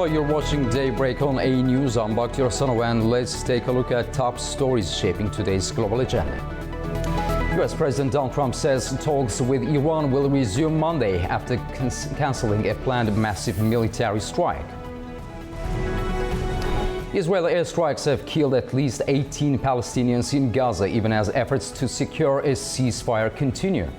Hello, you're watching Daybreak on A News. I'm Bakhtiar Sanov, and let's take a look at top stories shaping today's global agenda. U.S. President Donald Trump says talks with Iran will resume Monday after canceling a planned massive military strike. Israeli airstrikes have killed at least 18 Palestinians in Gaza, even as efforts to secure a ceasefire continue.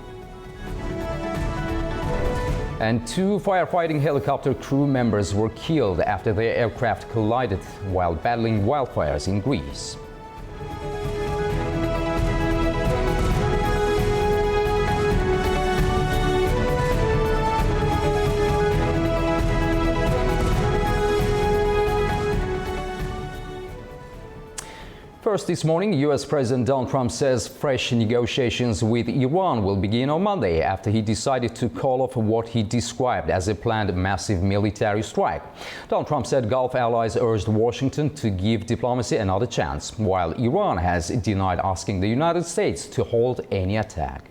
And 2 firefighting helicopter crew members were killed after their aircraft collided while battling wildfires in Greece. First this morning, U.S. President Donald Trump says fresh negotiations with Iran will begin on Monday after he decided to call off what he described as a planned massive military strike. Donald Trump said Gulf allies urged Washington to give diplomacy another chance, while Iran has denied asking the United States to hold any attack.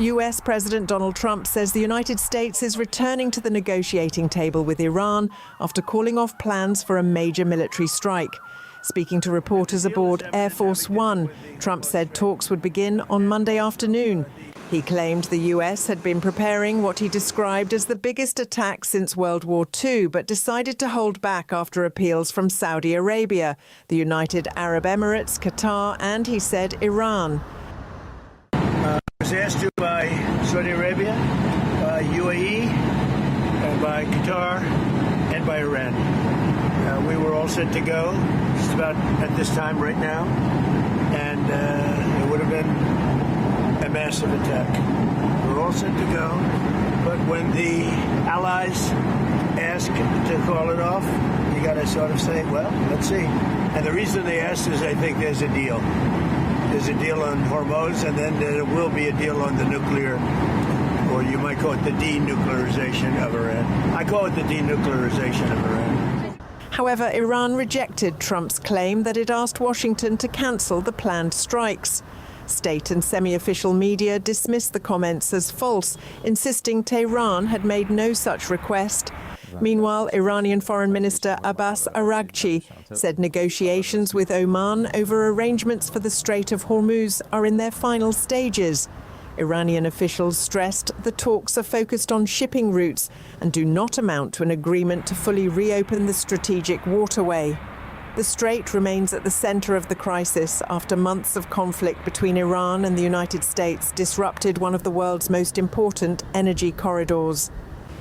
U.S. President Donald Trump says the United States is returning to the negotiating table with Iran after calling off plans for a major military strike. Speaking to reporters aboard Air Force One, Trump said talks would begin on Monday afternoon. He claimed the U.S. had been preparing what he described as the biggest attack since World War II, but decided to hold back after appeals from Saudi Arabia, the United Arab Emirates, Qatar, and, he said, Iran. I was asked to by Saudi Arabia, by UAE, and by Qatar, and by Iran. We were all set to go just about at this time right now, and it would have been a massive attack. We're all set to go, but when the allies ask to call it off, you got to sort of say, well, let's see. And the reason they asked is I think there's a deal. There's a deal on Hormuz, and then there will be a deal on the nuclear, or you might call it the denuclearization of Iran. I call it the denuclearization of Iran. However, Iran rejected Trump's claim that it asked Washington to cancel the planned strikes. State and semi-official media dismissed the comments as false, insisting Tehran had made no such request. Meanwhile, Iranian Foreign Minister Abbas Araghchi said negotiations with Oman over arrangements for the Strait of Hormuz are in their final stages. Iranian officials stressed the talks are focused on shipping routes and do not amount to an agreement to fully reopen the strategic waterway. The strait remains at the center of the crisis after months of conflict between Iran and the United States disrupted one of the world's most important energy corridors.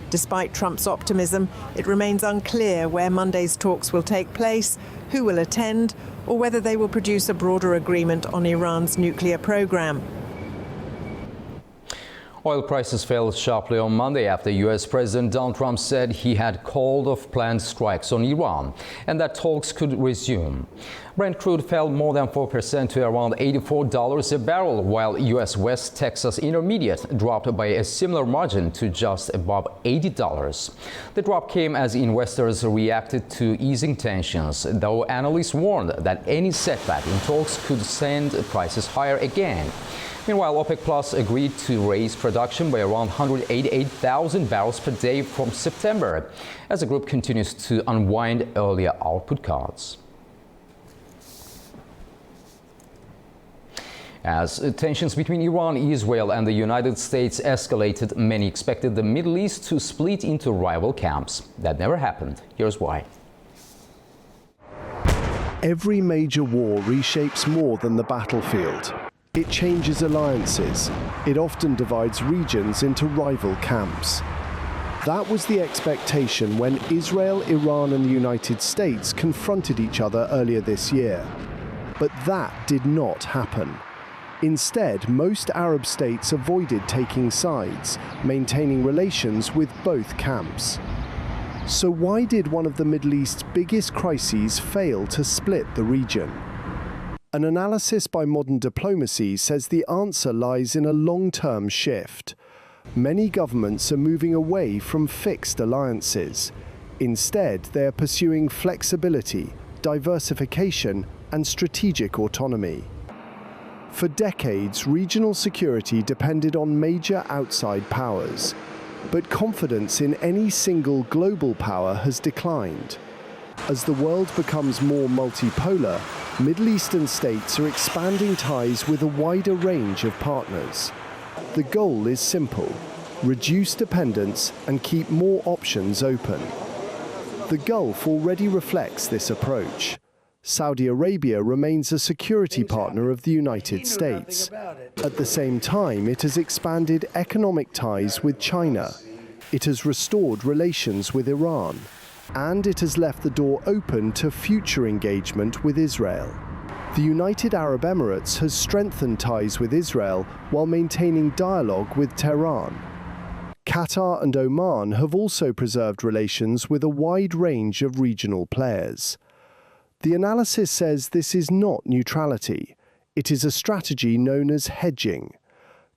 Despite Trump's optimism, it remains unclear where Monday's talks will take place, who will attend, or whether they will produce a broader agreement on Iran's nuclear program. Oil prices fell sharply on Monday after U.S. President Donald Trump said he had called off planned strikes on Iran and that talks could resume. Brent crude fell more than 4% to around $84 a barrel, while U.S. West Texas Intermediate dropped by a similar margin to just above $80. The drop came as investors reacted to easing tensions, though analysts warned that any setback in talks could send prices higher again. Meanwhile, OPEC Plus agreed to raise production by around 188,000 barrels per day from September, as the group continues to unwind earlier output cuts. As tensions between Iran, Israel, and the United States escalated, many expected the Middle East to split into rival camps. That never happened. Here's why. Every major war reshapes more than the battlefield. It changes alliances. It often divides regions into rival camps. That was the expectation when Israel, Iran, and the United States confronted each other earlier this year. But that did not happen. Instead, most Arab states avoided taking sides, maintaining relations with both camps. So why did one of the Middle East's biggest crises fail to split the region? An analysis by Modern Diplomacy says the answer lies in a long-term shift. Many governments are moving away from fixed alliances. Instead, they are pursuing flexibility, diversification, and strategic autonomy. For decades, regional security depended on major outside powers. But confidence in any single global power has declined. As the world becomes more multipolar, Middle Eastern states are expanding ties with a wider range of partners. The goal is simple: reduce dependence and keep more options open. The Gulf already reflects this approach. Saudi Arabia remains a security partner of the United States. At the same time, it has expanded economic ties with China. It has restored relations with Iran. And it has left the door open to future engagement with Israel. The United Arab Emirates has strengthened ties with Israel while maintaining dialogue with Tehran. Qatar and Oman have also preserved relations with a wide range of regional players. The analysis says this is not neutrality. It is a strategy known as hedging.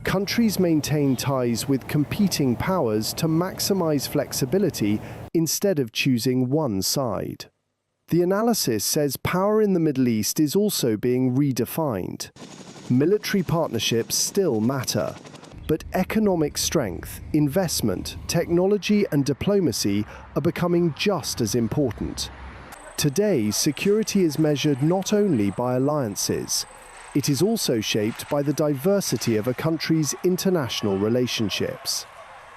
Countries maintain ties with competing powers to maximize flexibility instead of choosing one side. The analysis says power in the Middle East is also being redefined. Military partnerships still matter, but economic strength, investment, technology and diplomacy are becoming just as important. Today, security is measured not only by alliances. It is also shaped by the diversity of a country's international relationships.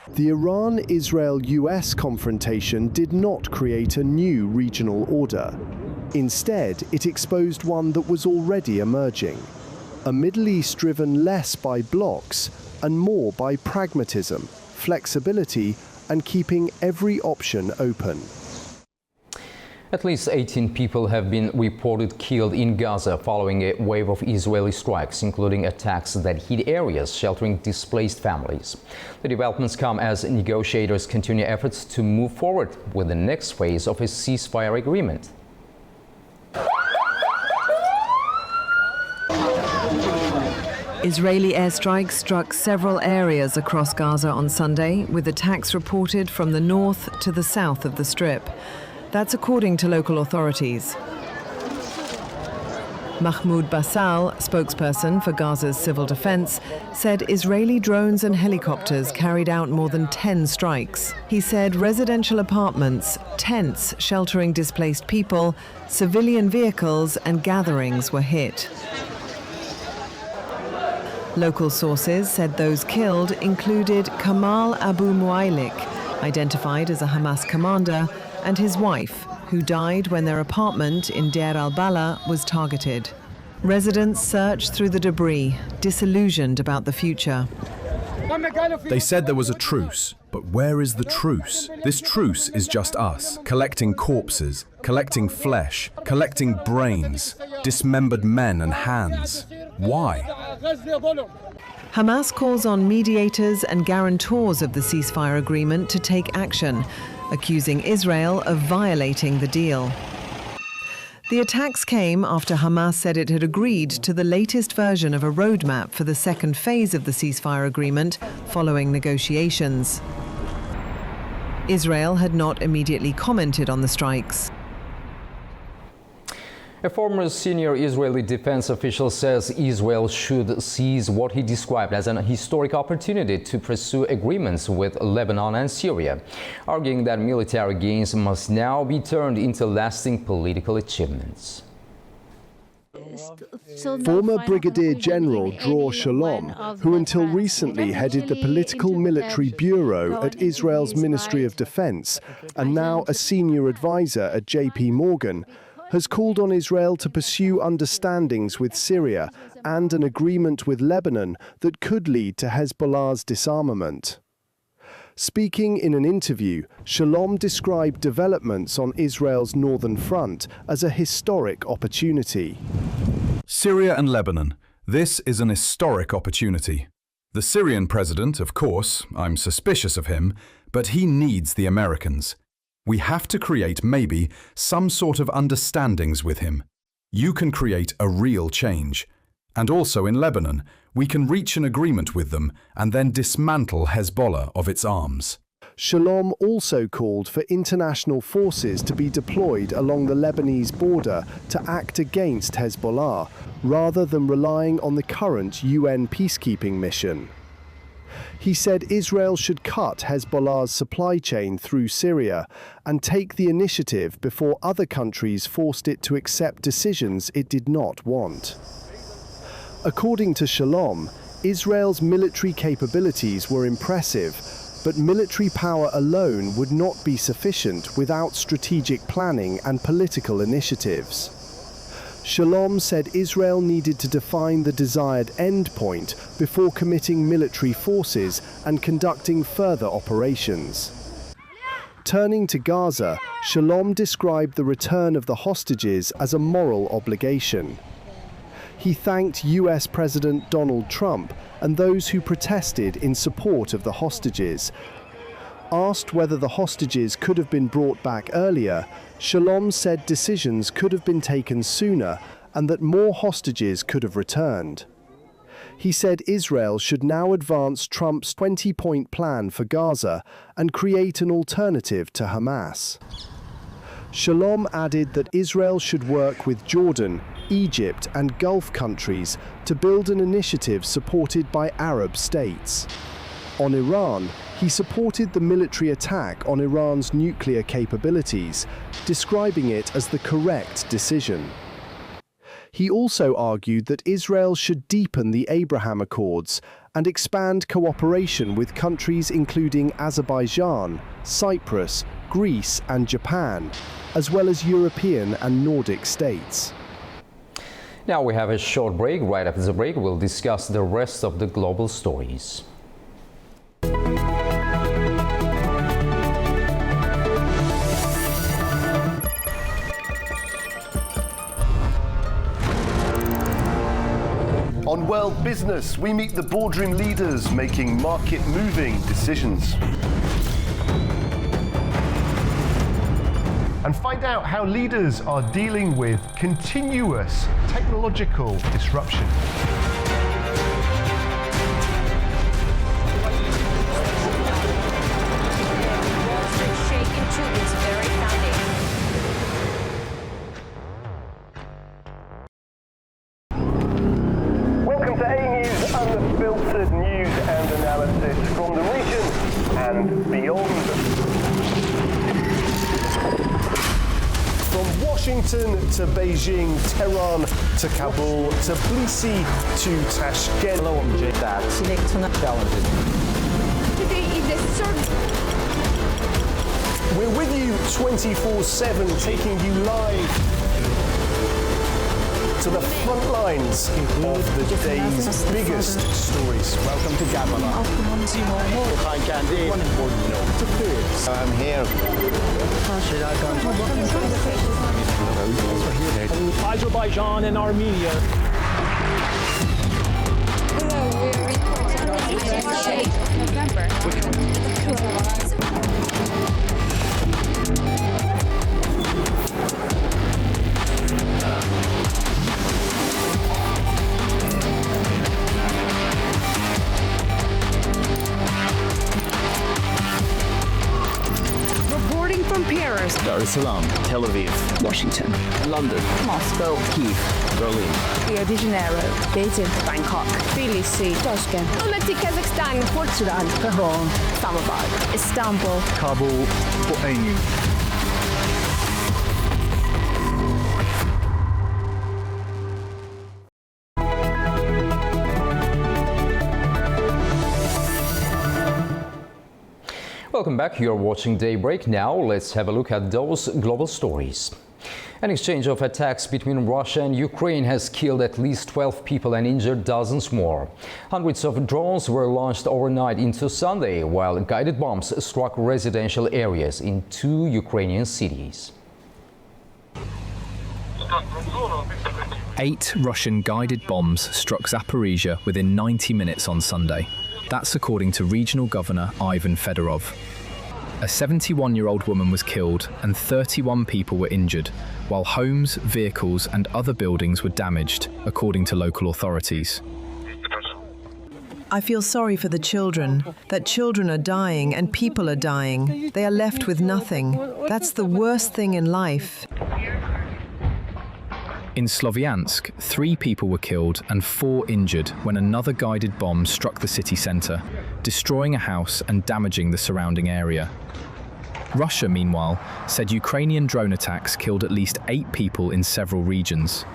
The Iran-Israel-US confrontation did not create a new regional order. Instead, it exposed one that was already emerging. A Middle East driven less by blocs and more by pragmatism, flexibility, and keeping every option open. At least 18 people have been reported killed in Gaza following a wave of Israeli strikes, including attacks that hit areas sheltering displaced families. The developments come as negotiators continue efforts to move forward with the next phase of a ceasefire agreement. Israeli airstrikes struck several areas across Gaza on Sunday, with attacks reported from the north to the south of the Strip. That's according to local authorities. Mahmoud Bassal, spokesperson for Gaza's civil defense, said Israeli drones and helicopters carried out more than 10 strikes. He said residential apartments, tents sheltering displaced people, civilian vehicles and gatherings were hit. Local sources said those killed included Kamal Abu Muaylik, identified as a Hamas commander, and his wife, who died when their apartment in Deir al-Bala was targeted. Residents searched through the debris, disillusioned about the future. They said there was a truce, but where is the truce? This truce is just us, collecting corpses, collecting flesh, collecting brains, dismembered men and hands. Why? Hamas calls on mediators and guarantors of the ceasefire agreement to take action, accusing Israel of violating the deal. The attacks came after Hamas said it had agreed to the latest version of a roadmap for the second phase of the ceasefire agreement following negotiations. Israel had not immediately commented on the strikes. A former senior Israeli defense official says Israel should seize what he described as an historic opportunity to pursue agreements with Lebanon and Syria, arguing that military gains must now be turned into lasting political achievements. Former Brigadier General Dror Shalom, who until recently headed the Political Military Bureau at Israel's Ministry of Defense and now a senior advisor at JP Morgan, has called on Israel to pursue understandings with Syria and an agreement with Lebanon that could lead to Hezbollah's disarmament. Speaking in an interview, Shalom described developments on Israel's northern front as a historic opportunity. Syria and Lebanon. This is an historic opportunity. The Syrian president, of course, I'm suspicious of him, but he needs the Americans. We have to create maybe some sort of understandings with him. You can create a real change. And also in Lebanon, we can reach an agreement with them and then dismantle Hezbollah of its arms. Shalom also called for international forces to be deployed along the Lebanese border to act against Hezbollah, rather than relying on the current UN peacekeeping mission. He said Israel should cut Hezbollah's supply chain through Syria and take the initiative before other countries forced it to accept decisions it did not want. According to Shalom, Israel's military capabilities were impressive, but military power alone would not be sufficient without strategic planning and political initiatives. Shalom said Israel needed to define the desired endpoint before committing military forces and conducting further operations. Turning to Gaza, Shalom described the return of the hostages as a moral obligation. He thanked US President Donald Trump and those who protested in support of the hostages. Asked whether the hostages could have been brought back earlier, Shalom said decisions could have been taken sooner and that more hostages could have returned. He said Israel should now advance Trump's 20-point plan for Gaza and create an alternative to Hamas. Shalom added that Israel should work with Jordan, Egypt and Gulf countries to build an initiative supported by Arab states. On Iran, he supported the military attack on Iran's nuclear capabilities, describing it as the correct decision. He also argued that Israel should deepen the Abraham Accords and expand cooperation with countries including Azerbaijan, Cyprus, Greece and Japan, as well as European and Nordic states. Now we have a short break. Right after the break, we'll discuss the rest of the global stories. On World Business, we meet the boardroom leaders making market-moving decisions. And find out how leaders are dealing with continuous technological disruption. Welcome to A News, unfiltered news and analysis from the region and beyond. From Washington to Beijing, Tehran to Kabul, to Tbilisi to Tashkent. Today is the third. We're with you 24/7, taking you live to the front lines of the day's biggest stories. Welcome to Gabala. I'm here. Azerbaijan and Armenia. Reporting from Paris, Dar es Salaam, Tel Aviv, Washington, London, Moscow, Kyiv, Berlin, Rio de Janeiro, Beijing, Bangkok, Tbilisi, Tashkent, Almaty, Kazakhstan, Port Sudan, Tehran, Islamabad, Istanbul, Kabul, for A News. Welcome back. You're watching Daybreak. Now let's have a look at those global stories. An exchange of attacks between Russia and Ukraine has killed at least 12 people and injured dozens more. Hundreds of drones were launched overnight into Sunday, while guided bombs struck residential areas in 2 Ukrainian cities. 8 Russian guided bombs struck Zaporizhia within 90 minutes on Sunday. That's according to Regional Governor Ivan Fedorov. A 71-year-old woman was killed and 31 people were injured, while homes, vehicles and other buildings were damaged, according to local authorities. I feel sorry for the children, that children are dying and people are dying. They are left with nothing. That's the worst thing in life. In Sloviansk, 3 people were killed and 4 injured when another guided bomb struck the city centre, destroying a house and damaging the surrounding area. Russia, meanwhile, said Ukrainian drone attacks killed at least 8 people in several regions.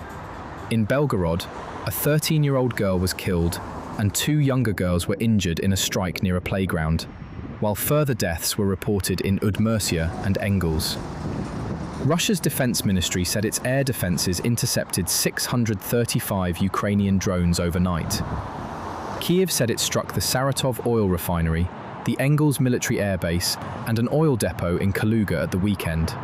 In Belgorod, a 13-year-old girl was killed and 2 younger girls were injured in a strike near a playground, while further deaths were reported in Udmurtia and Engels. Russia's defense ministry said its air defenses intercepted 635 Ukrainian drones overnight. Kyiv said it struck the Saratov oil refinery, the Engels military airbase, and an oil depot in Kaluga at the weekend.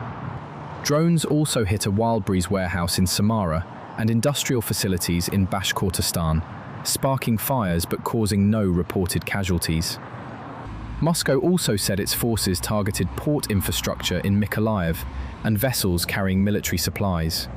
Drones also hit a Wildberries warehouse in Samara and industrial facilities in Bashkortostan, sparking fires but causing no reported casualties. Moscow also said its forces targeted port infrastructure in Mykolaiv and vessels carrying military supplies.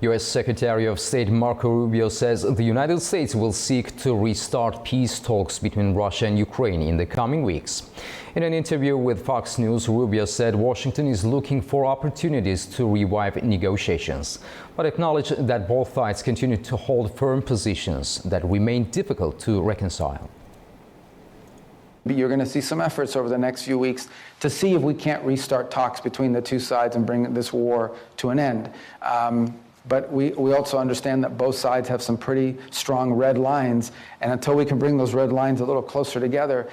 U.S. Secretary of State Marco Rubio says the United States will seek to restart peace talks between Russia and Ukraine in the coming weeks. In an interview with Fox News, Rubio said Washington is looking for opportunities to revive negotiations, but acknowledged that both sides continue to hold firm positions that remain difficult to reconcile. You're going to see some efforts over the next few weeks to see if we can't restart talks between the two sides and bring this war to an end. But we also understand that both sides have some pretty strong red lines, and until we can bring those red lines a little closer together,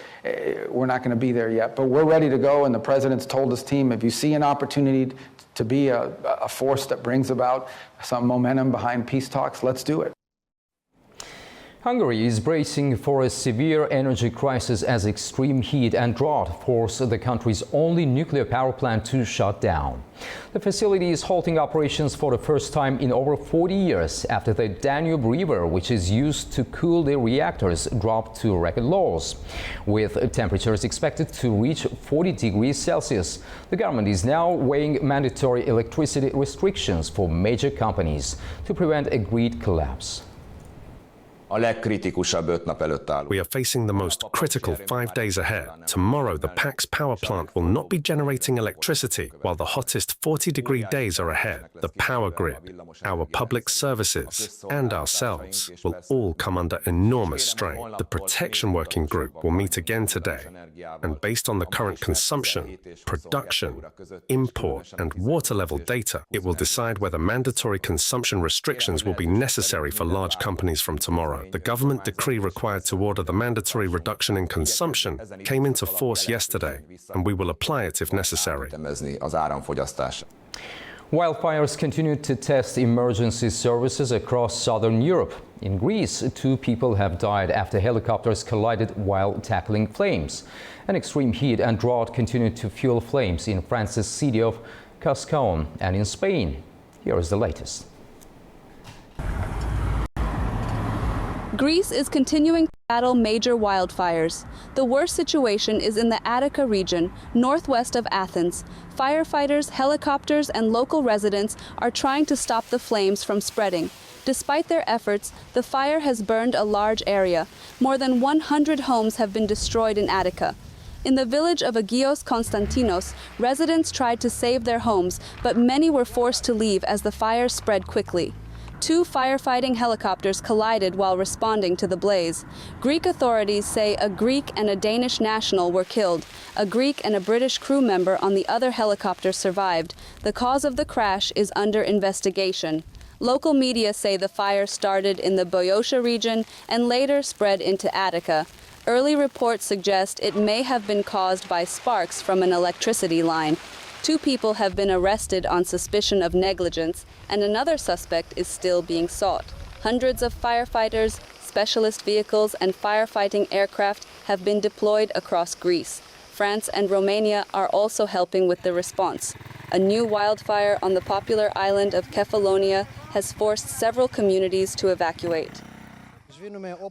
we're not going to be there yet. But we're ready to go, and the president's told his team, if you see an opportunity to be a force that brings about some momentum behind peace talks, let's do it. Hungary is bracing for a severe energy crisis as extreme heat and drought force the country's only nuclear power plant to shut down. The facility is halting operations for the first time in over 40 years after the Danube River, which is used to cool the reactors, dropped to record lows. With temperatures expected to reach 40 degrees Celsius, the government is now weighing mandatory electricity restrictions for major companies to prevent a grid collapse. We are facing the most critical 5 days ahead. Tomorrow, the PAX power plant will not be generating electricity, while the hottest 40-degree days are ahead. The power grid, our public services, and ourselves will all come under enormous strain. The Protection Working Group will meet again today, and based on the current consumption, production, import, and water level data, it will decide whether mandatory consumption restrictions will be necessary for large companies from tomorrow. The government decree required to order the mandatory reduction in consumption came into force yesterday, and we will apply it if necessary. Wildfires continue to test emergency services across southern Europe. In Greece, 2 people have died after helicopters collided while tackling flames. And extreme heat and drought continue to fuel flames in France's city of Cascón and in Spain. Here is the latest. Greece is continuing to battle major wildfires. The worst situation is in the Attica region, northwest of Athens. Firefighters, helicopters, and local residents are trying to stop the flames from spreading. Despite their efforts, the fire has burned a large area. More than 100 homes have been destroyed in Attica. In the village of Agios Konstantinos, residents tried to save their homes, but many were forced to leave as the fire spread quickly. 2 firefighting helicopters collided while responding to the blaze. Greek authorities say a Greek and a Danish national were killed. A Greek and a British crew member on the other helicopter survived. The cause of the crash is under investigation. Local media say the fire started in the Boeotia region and later spread into Attica. Early reports suggest it may have been caused by sparks from an electricity line. 2 people have been arrested on suspicion of negligence, and another suspect is still being sought. Hundreds of firefighters, specialist vehicles, and firefighting aircraft have been deployed across Greece. France and Romania are also helping with the response. A new wildfire on the popular island of Kefalonia has forced several communities to evacuate.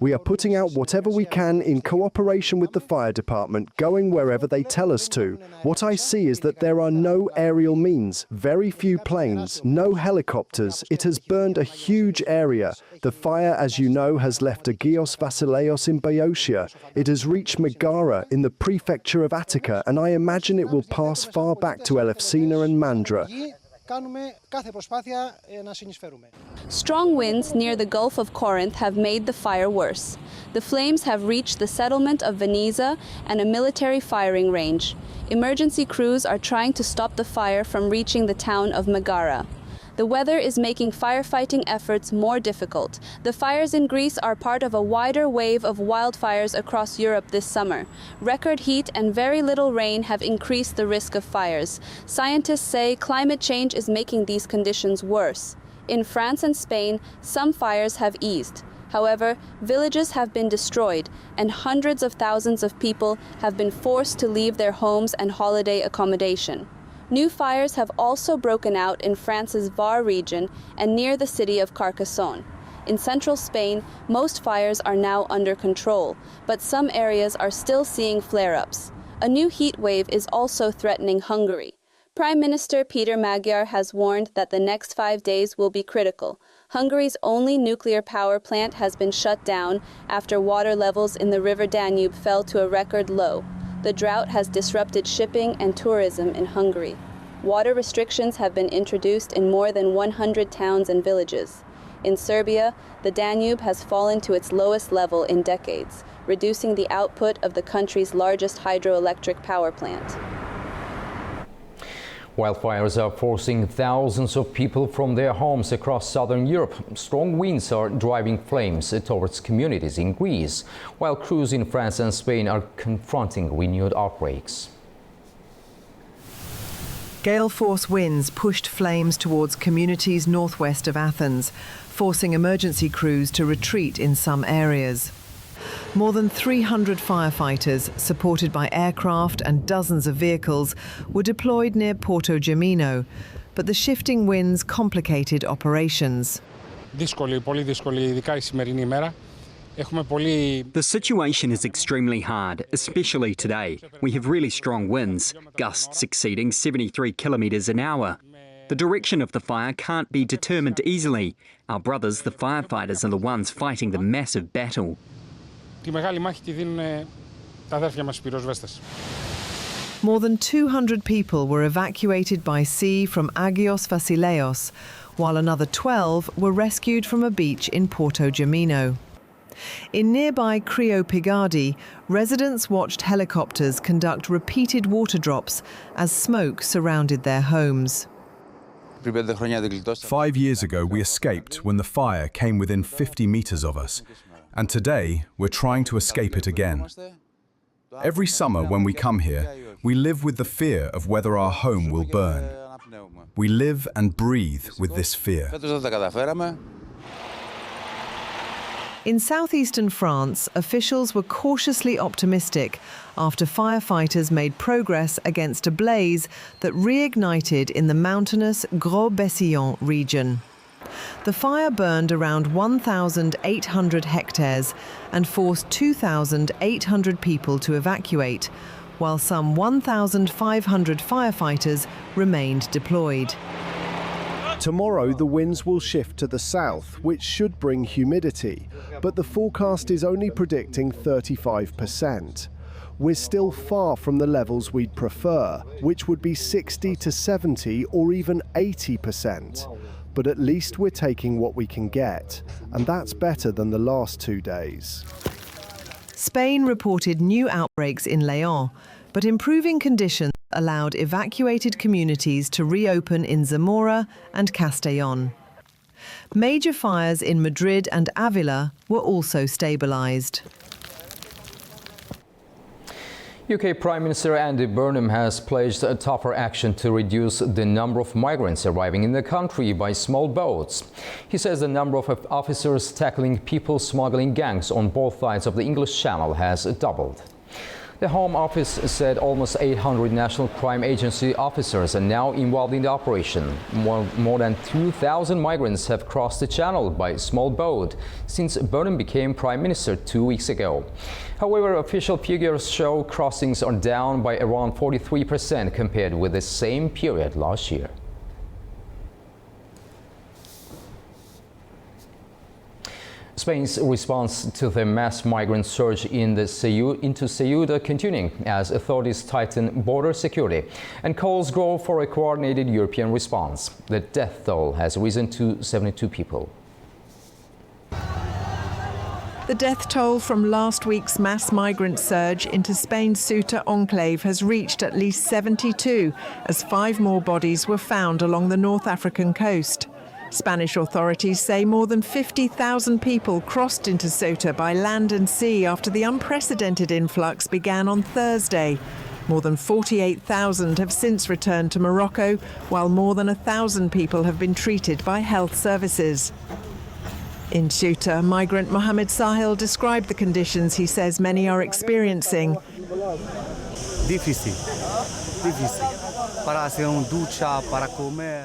We are putting out whatever we can in cooperation with the fire department, going wherever they tell us to. What I see is that there are no aerial means, very few planes, no helicopters. It has burned a huge area. The fire, as you know, has left Agios Vasileios in Boeotia. It has reached Megara in the prefecture of Attica, and I imagine it will pass far back to Elefsina and Mandra. Strong winds near the Gulf of Corinth have made the fire worse. The flames have reached the settlement of Veneza and a military firing range. Emergency crews are trying to stop the fire from reaching the town of Megara. The weather is making firefighting efforts more difficult. The fires in Greece are part of a wider wave of wildfires across Europe this summer. Record heat and very little rain have increased the risk of fires. Scientists say climate change is making these conditions worse. In France and Spain, some fires have eased. However, villages have been destroyed, and hundreds of thousands of people have been forced to leave their homes and holiday accommodation. New fires have also broken out in France's Var region and near the city of Carcassonne. In central Spain, most fires are now under control, but some areas are still seeing flare-ups. A new heat wave is also threatening Hungary. Prime Minister Peter Magyar has warned that the next 5 days will be critical. Hungary's only nuclear power plant has been shut down after water levels in the river Danube fell to a record low. The drought has disrupted shipping and tourism in Hungary. Water restrictions have been introduced in more than 100 towns and villages. In Serbia, the Danube has fallen to its lowest level in decades, reducing the output of the country's largest hydroelectric power plant. Wildfires are forcing thousands of people from their homes across southern Europe. Strong winds are driving flames towards communities in Greece, while crews in France and Spain are confronting renewed outbreaks. Gale force winds pushed flames towards communities northwest of Athens, forcing emergency crews to retreat in some areas. More than 300 firefighters, supported by aircraft and dozens of vehicles, were deployed near Porto Gemino, but the shifting winds complicated operations. The situation is extremely hard, especially today. We have really strong winds, gusts exceeding 73 kilometres an hour. The direction of the fire can't be determined easily. Our brothers, the firefighters, are the ones fighting the massive battle. More than 200 people were evacuated by sea from Agios Vasileios, while another 12 were rescued from a beach in Porto Gemino. In nearby Kreopigadi, residents watched helicopters conduct repeated water drops as smoke surrounded their homes. 5 years ago, we escaped when the fire came within 50 meters of us. And today, we're trying to escape it again. Every summer when we come here, we live with the fear of whether our home will burn. We live and breathe with this fear. In southeastern France, officials were cautiously optimistic after firefighters made progress against a blaze that reignited in the mountainous Gros Bessillon region. The fire burned around 1,800 hectares and forced 2,800 people to evacuate, while some 1,500 firefighters remained deployed. Tomorrow, the winds will shift to the south, which should bring humidity, but the forecast is only predicting 35%. We're still far from the levels we'd prefer, which would be 60 to 70 or even 80%. But at least we're taking what we can get, and that's better than the last 2 days. Spain reported new outbreaks in León, but improving conditions allowed evacuated communities to reopen in Zamora and Castellón. Major fires in Madrid and Avila were also stabilised. UK Prime Minister Andy Burnham has pledged a tougher action to reduce the number of migrants arriving in the country by small boats. He says the number of officers tackling people smuggling gangs on both sides of the English Channel has doubled. The Home Office said almost 800 National Crime Agency officers are now involved in the operation. More than 2,000 migrants have crossed the Channel by small boat since Burnham became Prime Minister 2 weeks ago. However, official figures show crossings are down by around 43% compared with the same period last year. Spain's response to the mass migrant surge into Ceuta continuing as authorities tighten border security and calls grow for a coordinated European response. The death toll has risen to 72 people. The death toll from last week's mass migrant surge into Spain's Ceuta enclave has reached at least 72, as 5 more bodies were found along the North African coast. Spanish authorities say more than 50,000 people crossed into Ceuta by land and sea after the unprecedented influx began on Thursday. More than 48,000 have since returned to Morocco, while more than 1,000 people have been treated by health services. In Ceuta, migrant Mohamed Sahil described the conditions he says many are experiencing.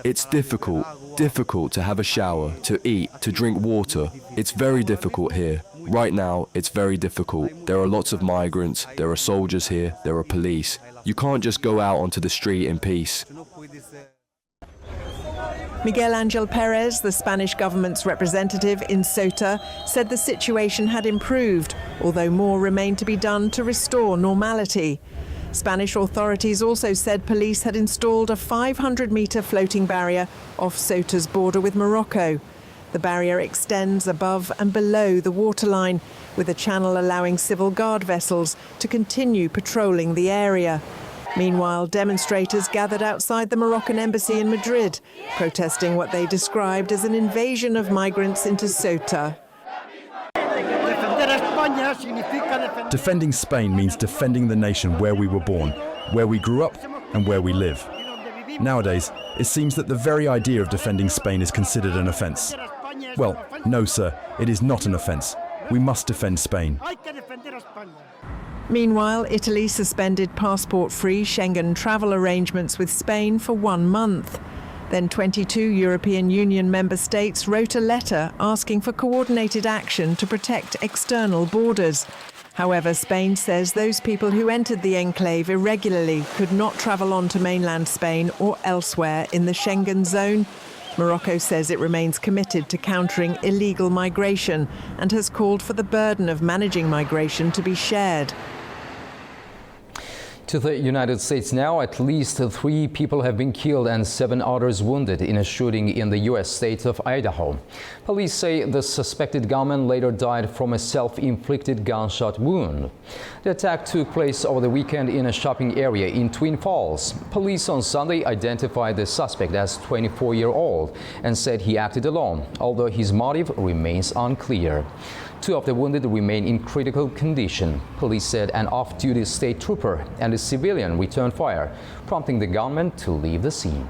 It's difficult to have a shower, to eat, to drink water. It's very difficult here. Right now, it's very difficult. There are lots of migrants, there are soldiers here, there are police. You can't just go out onto the street in peace. Miguel Angel Perez, the Spanish government's representative in Ceuta, said the situation had improved, although more remained to be done to restore normality. Spanish authorities also said police had installed a 500-metre floating barrier off Ceuta's border with Morocco. The barrier extends above and below the waterline, with a channel allowing civil guard vessels to continue patrolling the area. Meanwhile, demonstrators gathered outside the Moroccan embassy in Madrid, protesting what they described as an invasion of migrants into Ceuta. Defending Spain means defending the nation where we were born, where we grew up, and where we live. Nowadays, it seems that the very idea of defending Spain is considered an offence. Well, no, sir, it is not an offence. We must defend Spain. Meanwhile, Italy suspended passport-free Schengen travel arrangements with Spain for 1 month. Then 22 European Union member states wrote a letter asking for coordinated action to protect external borders. However, Spain says those people who entered the enclave irregularly could not travel on to mainland Spain or elsewhere in the Schengen zone. Morocco says it remains committed to countering illegal migration and has called for the burden of managing migration to be shared. To the United States now, at least 3 people have been killed and 7 others wounded in a shooting in the U.S. state of Idaho. Police say the suspected gunman later died from a self-inflicted gunshot wound. The attack took place over the weekend in a shopping area in Twin Falls. Police on Sunday identified the suspect as 24-year-old and said he acted alone, although his motive remains unclear. 2 of the wounded remain in critical condition. Police said an off-duty state trooper and a civilian returned fire, prompting the gunman to leave the scene.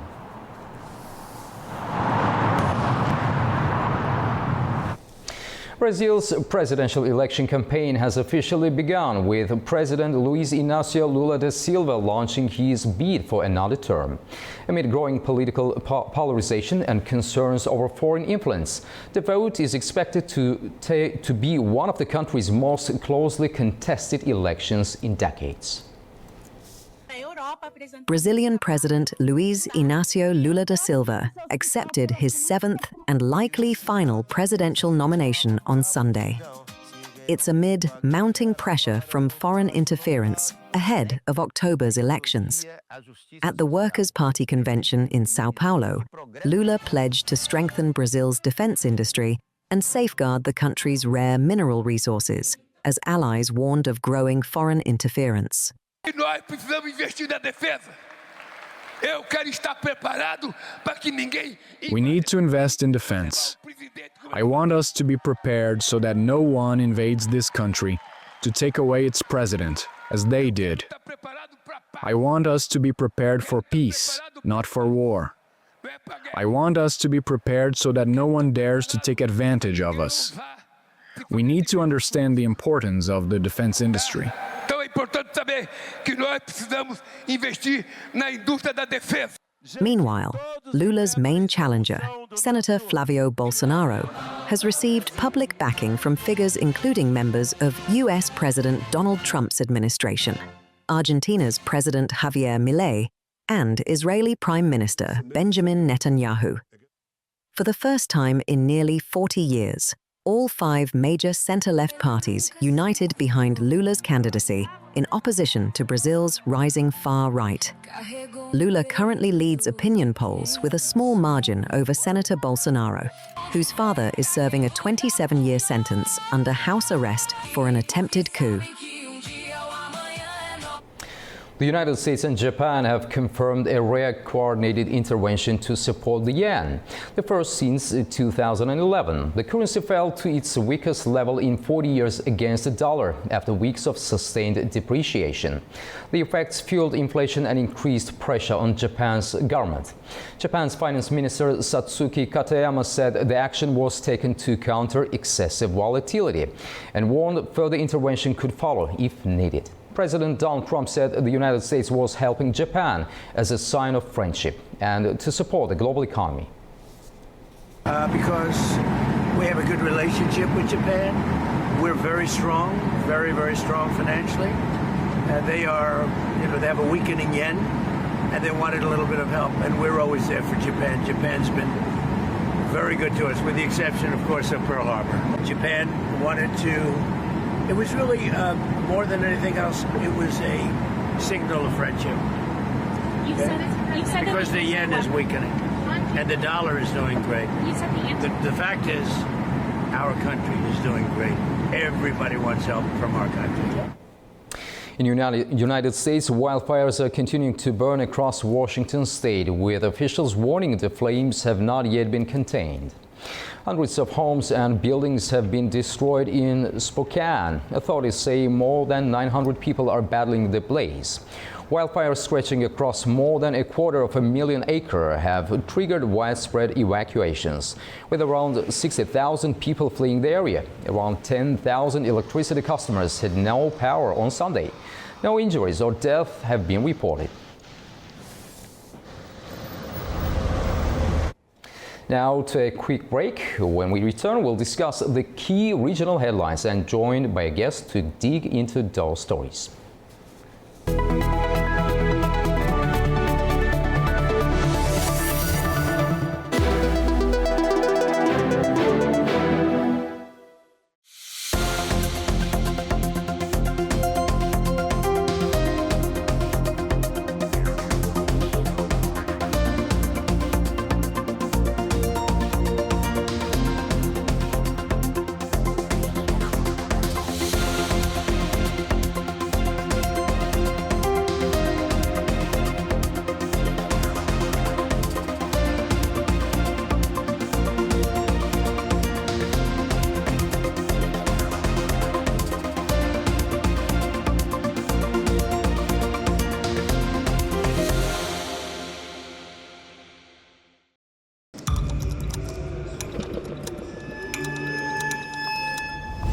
Brazil's presidential election campaign has officially begun, with President Luiz Inácio Lula da Silva launching his bid for another term. Amid growing political polarization and concerns over foreign influence, the vote is expected to be one of the country's most closely contested elections in decades. Brazilian President Luiz Inácio Lula da Silva accepted his 7th and likely final presidential nomination on Sunday. It's amid mounting pressure from foreign interference ahead of October's elections. At the Workers' Party convention in São Paulo, Lula pledged to strengthen Brazil's defense industry and safeguard the country's rare mineral resources, as allies warned of growing foreign interference. We need to invest in defense. I want us to be prepared so that no one invades this country to take away its president, as they did. I want us to be prepared for peace, not for war. I want us to be prepared so that no one dares to take advantage of us. We need to understand the importance of the defense industry. Meanwhile, Lula's main challenger, Senator Flavio Bolsonaro, has received public backing from figures including members of US President Donald Trump's administration, Argentina's President Javier Milei, and Israeli Prime Minister Benjamin Netanyahu. For the first time in nearly 40 years, All 5 major center-left parties united behind Lula's candidacy in opposition to Brazil's rising far right. Lula currently leads opinion polls with a small margin over Senator Bolsonaro, whose father is serving a 27-year sentence under house arrest for an attempted coup. The United States and Japan have confirmed a rare coordinated intervention to support the yen, the first since 2011. The currency fell to its weakest level in 40 years against the dollar after weeks of sustained depreciation. The effects fueled inflation and increased pressure on Japan's government. Japan's Finance Minister Satsuki Katayama said the action was taken to counter excessive volatility and warned further intervention could follow if needed. President Donald Trump said the United States was helping Japan as a sign of friendship and to support the global economy. Because we have a good relationship with Japan. We're very strong, very, very strong financially. They are, they have a weakening yen, and they wanted a little bit of help, and we're always there for Japan. Japan's been very good to us, with the exception, of course, of Pearl Harbor. Japan wanted to. It was really, more than anything else, it was a signal of friendship. You said because the yen is weakening and the dollar is doing great. The fact is, our country is doing great. Everybody wants help from our country. In the United States, wildfires are continuing to burn across Washington state, with officials warning the flames have not yet been contained. Hundreds of homes and buildings have been destroyed in Spokane. Authorities say more than 900 people are battling the blaze. Wildfires stretching across more than 250,000 acres have triggered widespread evacuations, with around 60,000 people fleeing the area. Around 10,000 electricity customers had no power on Sunday. No injuries or deaths have been reported. Now to a quick break. When we return, we'll discuss the key regional headlines and joined by a guest to dig into those stories.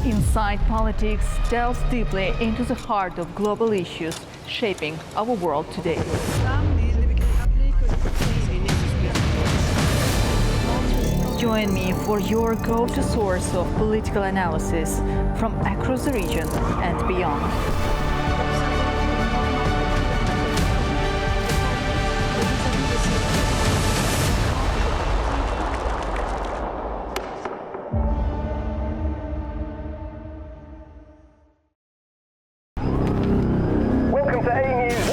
Inside Politics delves deeply into the heart of global issues shaping our world today. Join me for your go-to source of political analysis from across the region and beyond.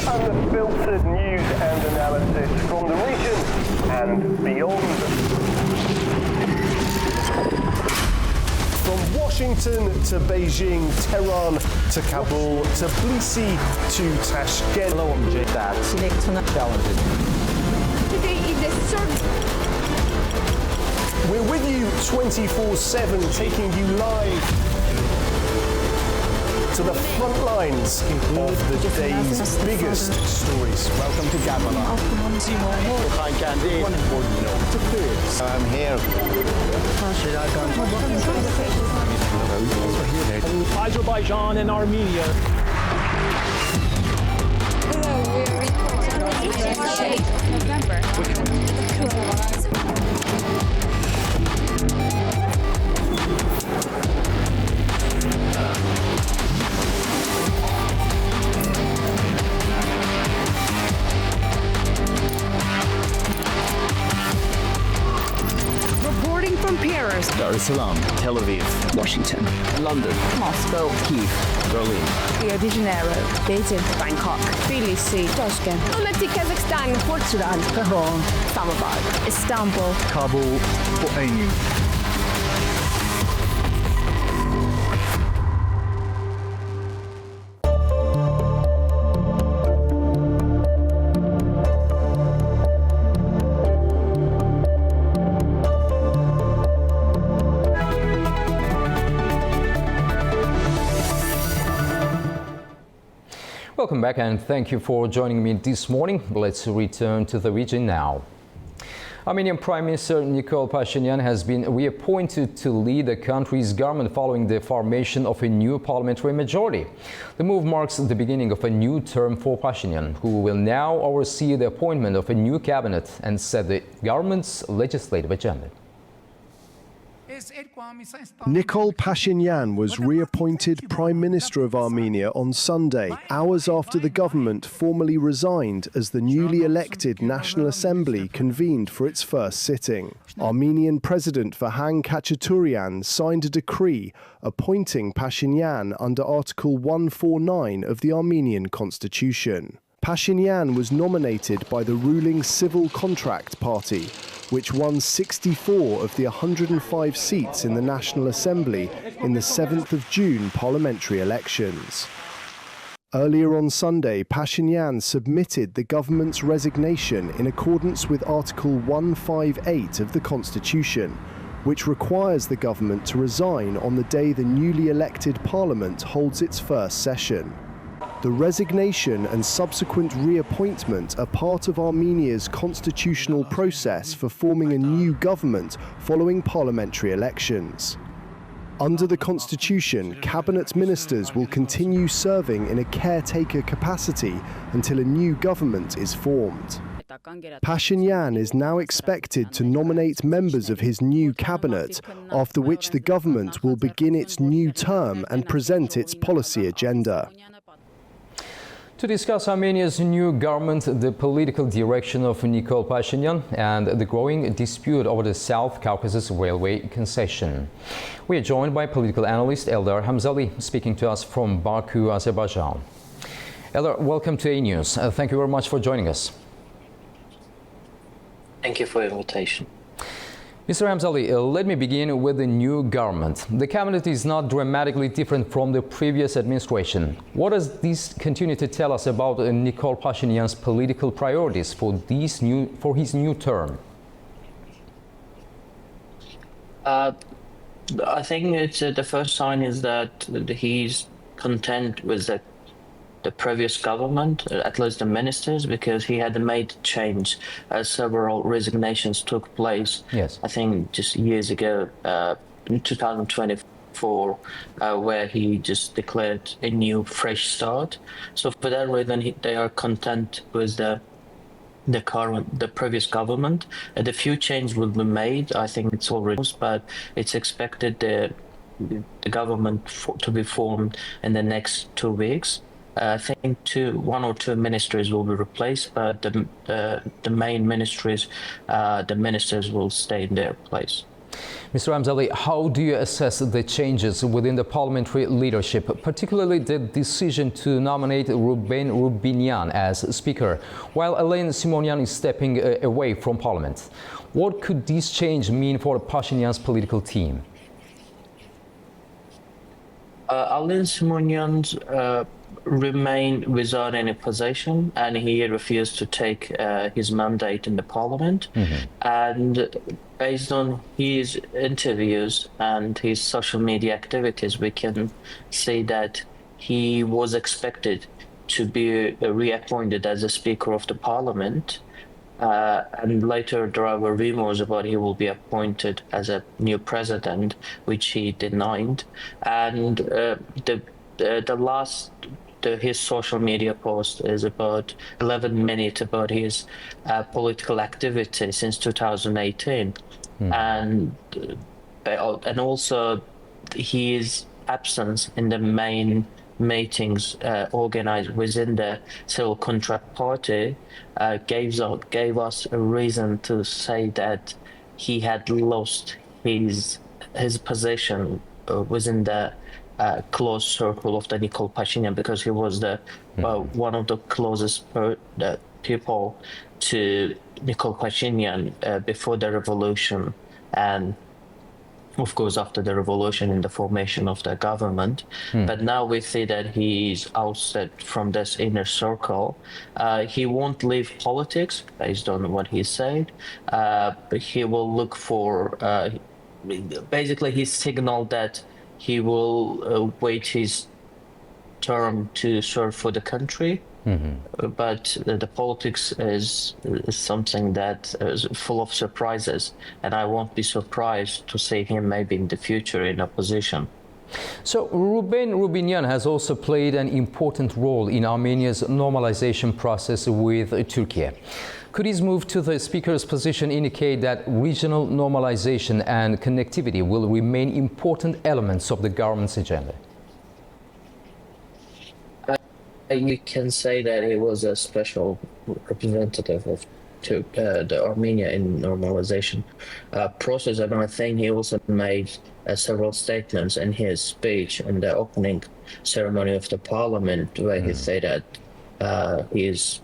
Unfiltered news and analysis from the region and beyond. From Washington to Beijing, Tehran to Kabul, to Tbilisi to Tashkent. Hello, I'm J-Dad. Challenges. Today is the third. We're with you 24/7, taking you live to the front lines of the day's biggest stories. Welcome to Gabala. I'm here. Azerbaijan and Armenia. Reporting from Paris, Dar es Salaam, Tel Aviv, Washington, London, Moscow, Kyiv, Berlin, Rio de Janeiro, Beijing, Bangkok, Tbilisi, Tashkent, Almaty, Kazakhstan, Port Sudan, Tehran, Islamabad, Istanbul, Kabul, Port-Ainu. Welcome back and thank you for joining me this morning. Let's return to the region now. Armenian Prime Minister Nikol Pashinyan has been reappointed to lead the country's government following the formation of a new parliamentary majority. The move marks the beginning of a new term for Pashinyan, who will now oversee the appointment of a new cabinet and set the government's legislative agenda. Nikol Pashinyan was reappointed Prime Minister of Armenia on Sunday, hours after the government formally resigned as the newly elected National Assembly convened for its first sitting. Armenian President Vahan Khachaturian signed a decree appointing Pashinyan under Article 149 of the Armenian Constitution. Pashinyan was nominated by the ruling Civil Contract Party, which won 64 of the 105 seats in the National Assembly in the 7th of June parliamentary elections. Earlier on Sunday, Pashinyan submitted the government's resignation in accordance with Article 158 of the Constitution, which requires the government to resign on the day the newly elected parliament holds its first session. The resignation and subsequent reappointment are part of Armenia's constitutional process for forming a new government following parliamentary elections. Under the constitution, cabinet ministers will continue serving in a caretaker capacity until a new government is formed. Pashinyan is now expected to nominate members of his new cabinet, after which the government will begin its new term and present its policy agenda. To discuss Armenia's new government, the political direction of Nikol Pashinyan, and the growing dispute over the South Caucasus railway concession, we are joined by political analyst Eldar Hamzali, speaking to us from Baku, Azerbaijan. Eldar, welcome to A News. Thank you very much for joining us. Thank you for the invitation. Mr. Hamzali, let me begin with the new government. The cabinet is not dramatically different from the previous administration. What does this continue to tell us about Nikol Pashinyan's political priorities for his new term? I think it's the first sign is that he's content with the previous government, at least the ministers, because he had made change as several resignations took place. Yes. I think just years ago, in 2024, where he just declared a new fresh start. So for that reason, they are content with the previous government. The few changes will be made. I think it's already, but it's expected the government to be formed in the next 2 weeks. I think one or two ministries will be replaced, but the main ministries, the ministers will stay in their place. Mr. Hamzali, how do you assess the changes within the parliamentary leadership, particularly the decision to nominate Ruben Rubinian as Speaker, while Alen Simonyan is stepping away from Parliament? What could this change mean for Pashinyan's political team? Alen Simonyan's remained without any position, and he refused to take his mandate in the parliament. And based on his interviews and his social media activities, we can see that he was expected to be reappointed as a Speaker of the Parliament. And later there were rumors about he will be appointed as a new president, which he denied. And his social media post is about 11 minutes about his political activity since 2018, and also his absence in the main meetings organized within the Civil Contract Party gave us a reason to say that he had lost his his position within the close circle of the Nikol Pashinyan, because he was the one of the closest people to Nikol Pashinyan before the revolution, and of course after the revolution in the formation of the government. But now we see that he's ousted from this inner circle. He won't leave politics based on what he said, but he will look for, basically he signaled that he will wait his term to serve for the country. But the politics is something that is full of surprises, and I won't be surprised to see him maybe in the future in opposition. So Ruben Rubinyan has also played an important role in Armenia's normalization process with Turkey. Could his move to the speaker's position indicate that regional normalization and connectivity will remain important elements of the government's agenda? You can say that he was a special representative of the Armenia in normalization process, and I think he also made several statements in his speech in the opening ceremony of the parliament, where he said that his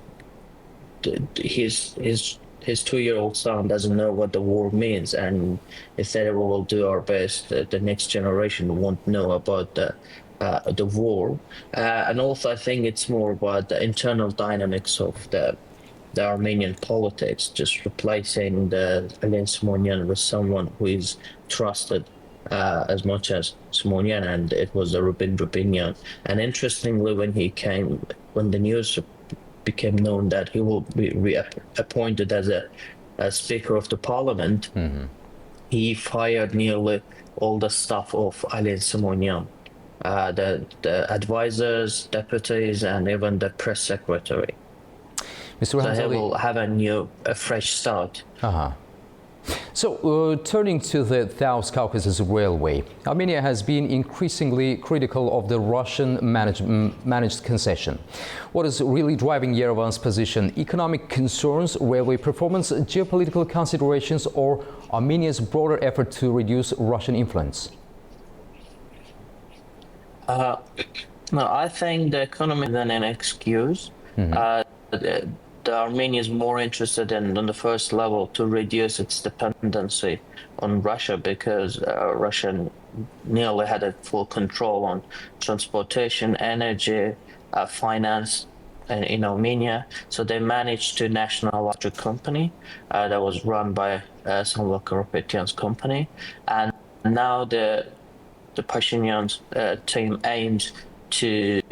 2-year-old son doesn't know what the war means, and he said we will do our best that the next generation won't know about the war. And also I think it's more about the internal dynamics of the Armenian politics, just replacing the Alen Simonyan with someone who is trusted as much as Simonyan, and it was Ruben Rubinyan. And interestingly, when the news became known that he will be reappointed as a Speaker of the Parliament, he fired nearly all the staff of Alen Simonyan. The advisors, deputies, and even the press secretary. Mr. So he will have a fresh start. So, turning to the South Caucasus Railway, Armenia has been increasingly critical of the Russian managed concession. What is really driving Yerevan's position? Economic concerns, railway performance, geopolitical considerations, or Armenia's broader effort to reduce Russian influence? No, I think the economy is an excuse. The Armenia is more interested in, on the first level, to reduce its dependency on Russia, because Russia nearly had a full control on transportation, energy, finance in Armenia. So they managed to nationalize a company that was run by some local European company, and now the Pashinyan team aims to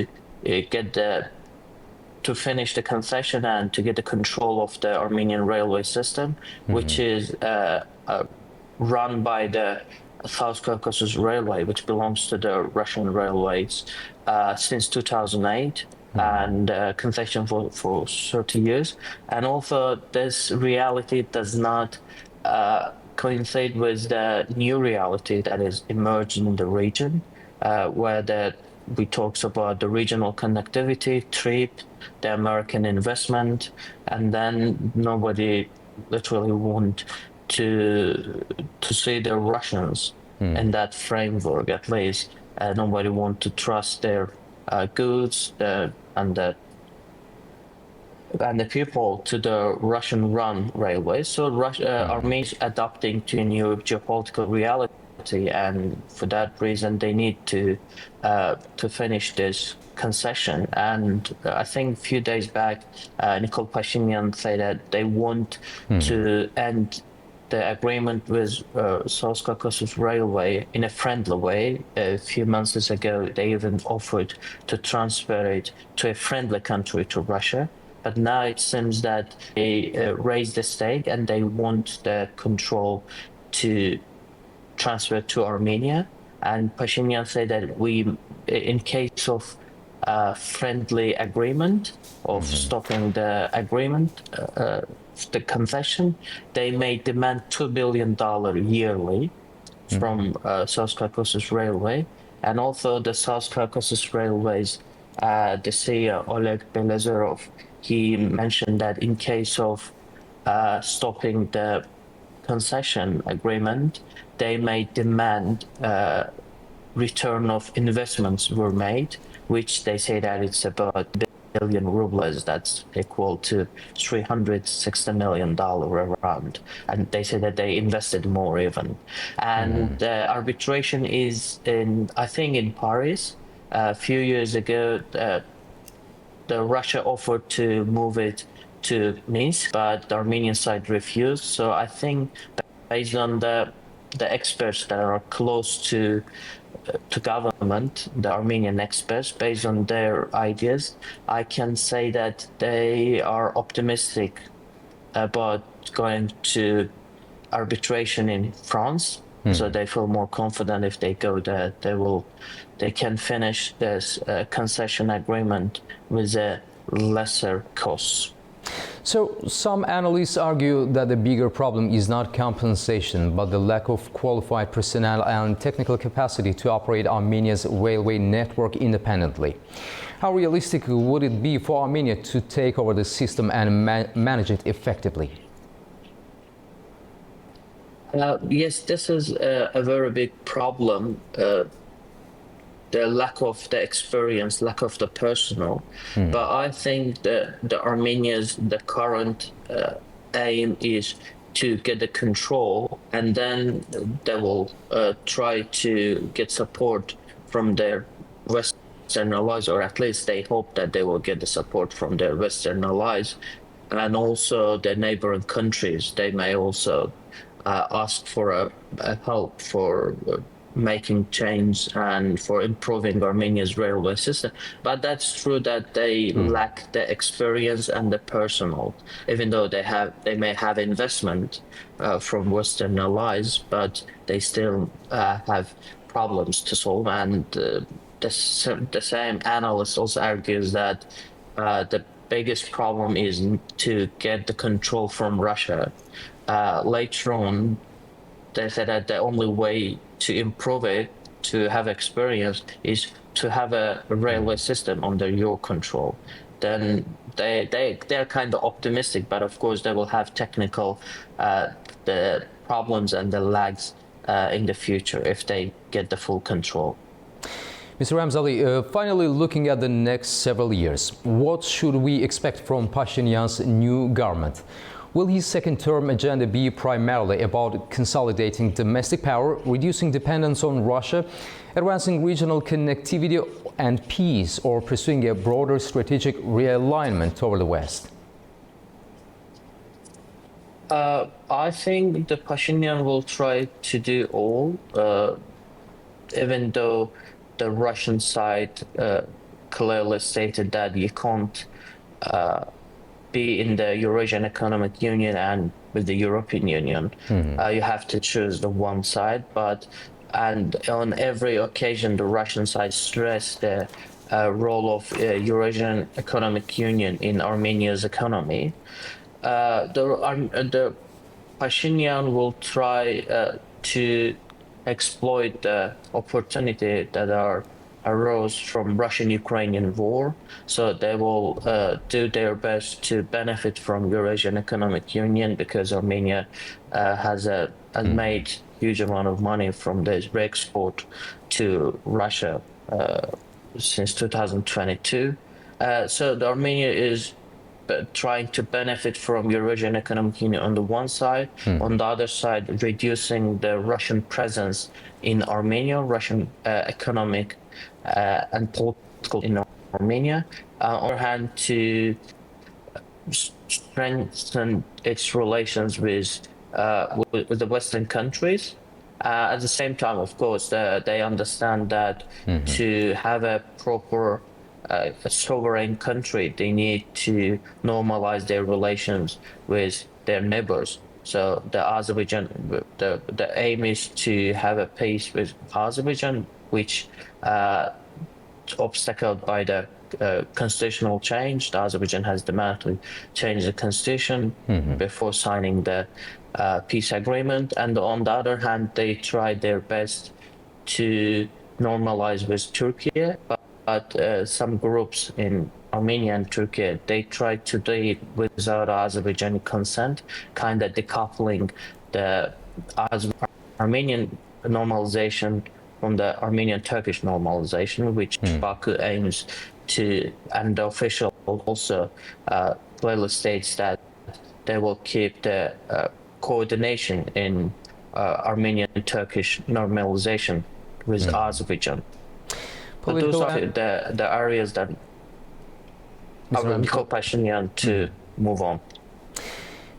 finish the concession and to get the control of the Armenian railway system, which is run by the South Caucasus Railway, which belongs to the Russian Railways since 2008, and concession for 30 years. And also, this reality does not coincide with the new reality that is emerging in the region, where we talks about the regional connectivity, trade, the American investment, and then nobody literally want to see the Russians in that framework. At least nobody want to trust their goods and the people to the Russian-run railways. So Armenia is adapting to a new geopolitical reality, and for that reason, they need to finish this concession. And I think a few days back, Nikol Pashinyan said that they want to end the agreement with South Caucasus Railway in a friendly way. A few months ago, they even offered to transfer it to a friendly country, to Russia. But now it seems that they raised the stake and they want the control to transfer to Armenia. And Pashinyan said that in case of friendly agreement of stopping the agreement, the concession, they may demand $2 billion yearly from South Caucasus Railway. And also the South Caucasus Railways, the CEO Oleg Belazarov, he mentioned that in case of stopping the concession agreement, they may demand return of investments were made, which they say that it's about billion rubles, that's equal to $360 million around, and they say that they invested more even. And the arbitration is I think in Paris. A few years ago, the Russia offered to move it to Minsk, but the Armenian side refused. So I think based on the experts that are close to government, the Armenian experts, based on their ideas, I can say that they are optimistic about going to arbitration in France. So they feel more confident if they go there, they can finish this concession agreement with a lesser cost. So some analysts argue that the bigger problem is not compensation, but the lack of qualified personnel and technical capacity to operate Armenia's railway network independently. How realistic would it be for Armenia to take over the system and manage it effectively? Yes, this is a very big problem. The lack of the experience, lack of the personnel. But I think that the current aim is to get the control, and then they will try to get support from their Western allies, or at least they hope that they will get the support from their Western allies, and also the neighboring countries. They may also ask for a help for making change and for improving Armenia's railway system. But that's true that they lack the experience and the personnel, even though they may have investment from Western allies, but they still have problems to solve. And the same analyst also argues that the biggest problem is to get the control from Russia. Later on, they said that the only way to improve it, to have experience, is to have a railway system under your control. Then they're kind of optimistic, but of course they will have technical the problems and the lags in the future if they get the full control. Mr. Ramzali, finally looking at the next several years, what should we expect from Pashinyan's new government? Will his second-term agenda be primarily about consolidating domestic power, reducing dependence on Russia, advancing regional connectivity and peace, or pursuing a broader strategic realignment toward the West? I think the Pashinyan will try to do all, even though the Russian side clearly stated that you can't be in the Eurasian Economic Union and with the European Union. You have to choose the one side, and on every occasion the Russian side stressed the role of Eurasian Economic Union in Armenia's economy. The Pashinyan will try to exploit the opportunity that arose from Russian-Ukrainian war. So they will do their best to benefit from Eurasian Economic Union, because Armenia has made huge amount of money from this export to Russia since 2022. So the Armenia is trying to benefit from Eurasian Economic Union on the one side, on the other side reducing the Russian presence in Armenia, Russian economic and political in Armenia. On the other hand, to strengthen its relations with the Western countries. At the same time, of course, they understand that to have a proper a sovereign country, they need to normalize their relations with their neighbors. So the Azerbaijan, the aim is to have a peace with Azerbaijan, which obstacled by the constitutional change. The Azerbaijan has demanded to change the constitution before signing the peace agreement. And on the other hand, they tried their best to normalize with Turkey, but some groups in Armenia and Turkey, they tried to do it without Azerbaijani consent, kind of decoupling the Armenian normalization from the Armenian-Turkish normalization, which Baku aims to, and the official also clearly states that they will keep the coordination in Armenian-Turkish normalization with Azerbaijan. But those are the areas that I will call Pashinyan to move on.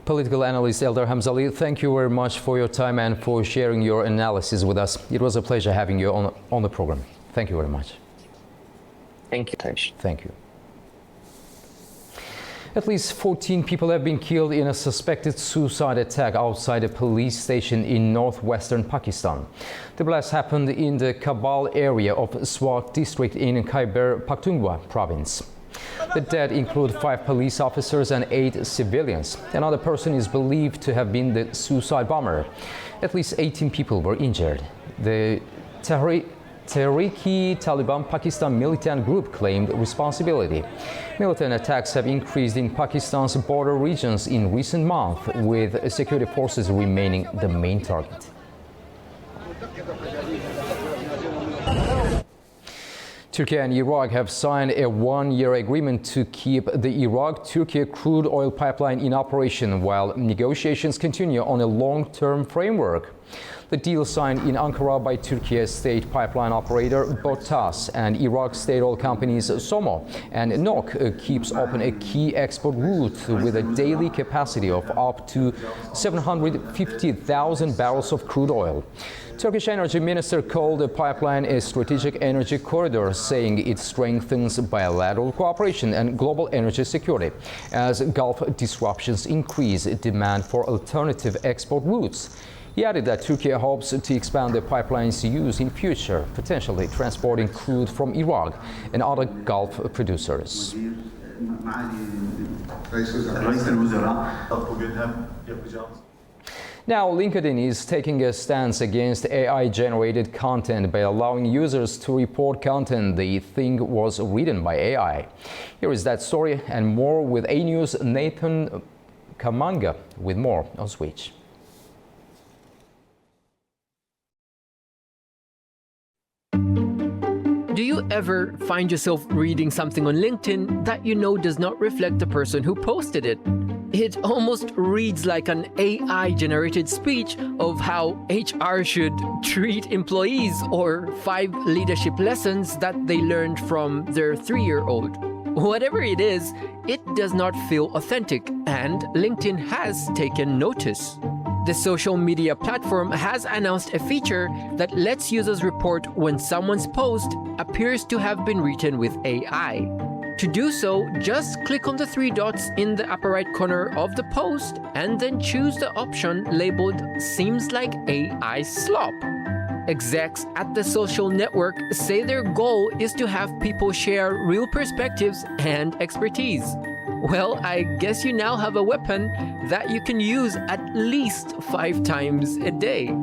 Political analyst Eldar Hamzali, thank you very much for your time and for sharing your analysis with us. It was a pleasure having you on the program. Thank you very much. Thank you, Tash. Thank you. At least 14 people have been killed in a suspected suicide attack outside a police station in northwestern Pakistan. The blast happened in the Kabul area of Swat district in Khyber Pakhtunkhwa province. The dead include 5 police officers and 8 civilians. Another person is believed to have been the suicide bomber. At least 18 people were injured. The Tehrik-i-Taliban Pakistan militant group claimed responsibility. Militant attacks have increased in Pakistan's border regions in recent months, with security forces remaining the main target. Turkey and Iraq have signed a one-year agreement to keep the Iraq-Turkey crude oil pipeline in operation while negotiations continue on a long-term framework. The deal signed in Ankara by Turkey's state pipeline operator BOTAS and Iraq state oil companies SOMO and NOK keeps open a key export route with a daily capacity of up to 750,000 barrels of crude oil. Turkish Energy Minister called the pipeline a strategic energy corridor, saying it strengthens bilateral cooperation and global energy security as Gulf disruptions increase demand for alternative export routes. He added that Turkey hopes to expand the pipeline's use in future, potentially transporting crude from Iraq and other Gulf producers. Now, LinkedIn is taking a stance against AI-generated content by allowing users to report content they think was written by AI. Here is that story and more with A News' Nathan Kamanga with more on Switch. Do you ever find yourself reading something on LinkedIn that you know does not reflect the person who posted it? It almost reads like an AI-generated speech of how HR should treat employees or 5 leadership lessons that they learned from their 3-year-old. Whatever it is, it does not feel authentic, and LinkedIn has taken notice. The social media platform has announced a feature that lets users report when someone's post appears to have been written with AI. To do so, just click on the 3 dots in the upper right corner of the post and then choose the option labeled "Seems like AI slop." Execs at the social network say their goal is to have people share real perspectives and expertise. Well, I guess you now have a weapon that you can use at least 5 times a day.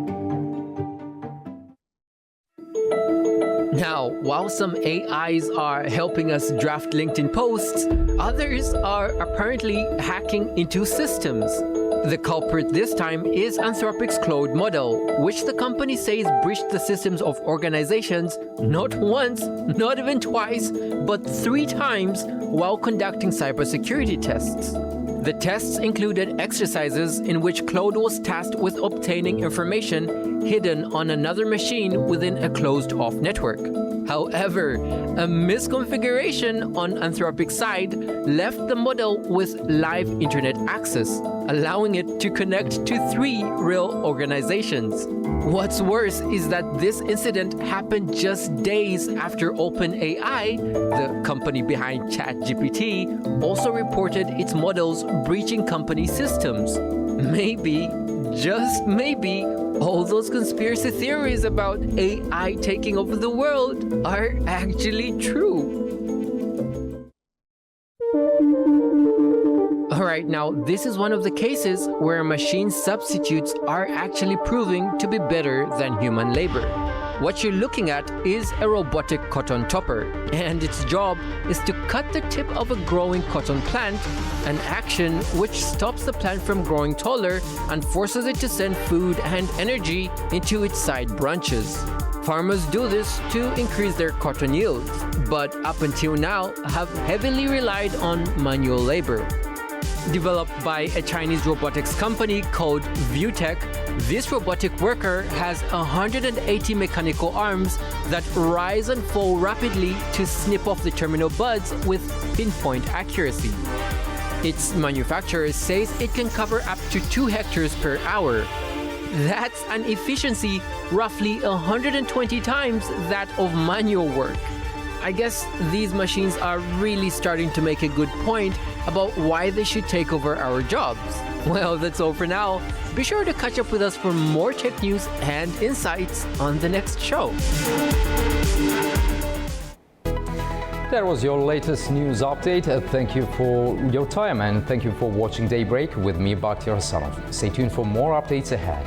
Now, while some AIs are helping us draft LinkedIn posts, others are apparently hacking into systems. The culprit this time is Anthropic's Claude model, which the company says breached the systems of organizations not once, not even twice, but 3 times while conducting cybersecurity tests. The tests included exercises in which Claude was tasked with obtaining information hidden on another machine within a closed-off network. However, a misconfiguration on Anthropic's side left the model with live internet access, allowing it to connect to 3 real organizations. What's worse is that this incident happened just days after OpenAI, the company behind ChatGPT, also reported its models breaching company systems. Maybe, just maybe, all those conspiracy theories about AI taking over the world are actually true. Alright, now this is one of the cases where machine substitutes are actually proving to be better than human labor. What you're looking at is a robotic cotton topper, and its job is to cut the tip of a growing cotton plant, an action which stops the plant from growing taller and forces it to send food and energy into its side branches. Farmers do this to increase their cotton yields, but up until now have heavily relied on manual labor. Developed by a Chinese robotics company called ViewTech, this robotic worker has 180 mechanical arms that rise and fall rapidly to snip off the terminal buds with pinpoint accuracy. Its manufacturer says it can cover up to 2 hectares per hour. That's an efficiency roughly 120 times that of manual work. I guess these machines are really starting to make a good point about why they should take over our jobs. Well, that's all for now. Be sure to catch up with us for more tech news and insights on the next show. That was your latest news update. Thank you for your time and thank you for watching Daybreak with me, Bakhtiar Saraf. Stay tuned for more updates ahead.